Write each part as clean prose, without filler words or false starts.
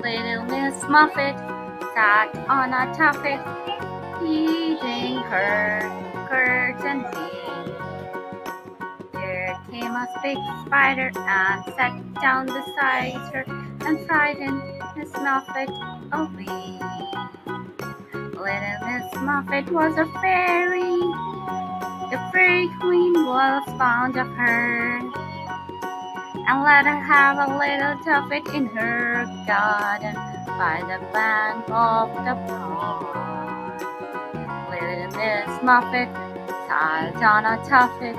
Little Miss Muffet sat on a tuffet, eating her curtain bee. There came a big spider and sat down beside her and frightened Miss Muffet away. Little Miss Muffet was a fairy. The fairy queen was fond of her and let her have a little tuffet in her garden by the bank of the pond. Little Miss Muffet sat on a tuffet,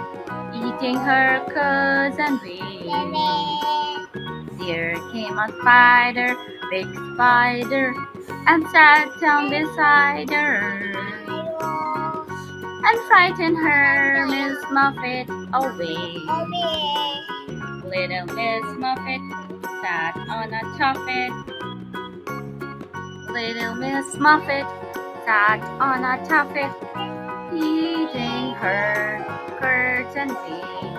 eating her cousin bee. There came a spider, big spider, and sat down beside her and frightened her Miss Muffet away. Little Miss Muffet sat on a tuffet. Little Miss Muffet sat on a tuffet, eating her curtain bee.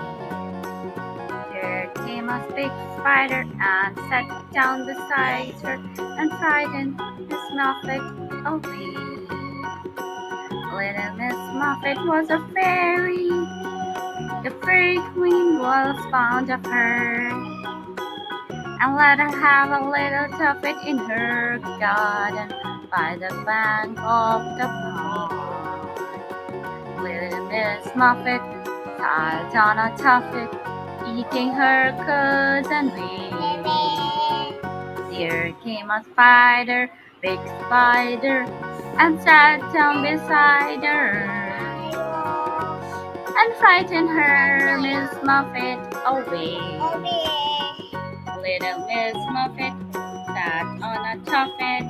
There came a big spider and sat down beside her and frightened Miss Muffet away. Little Miss Muffet was a fairy. The fairy queen was fond of her and let her have a little tuffet in her garden by the bank of the pond. Little Miss Muffet sat on a tuffet, eating her cousin bee. There came a spider, big spider, and sat down beside her and frightened her Miss Muffet away. Little Miss Muffet sat on a tuffet,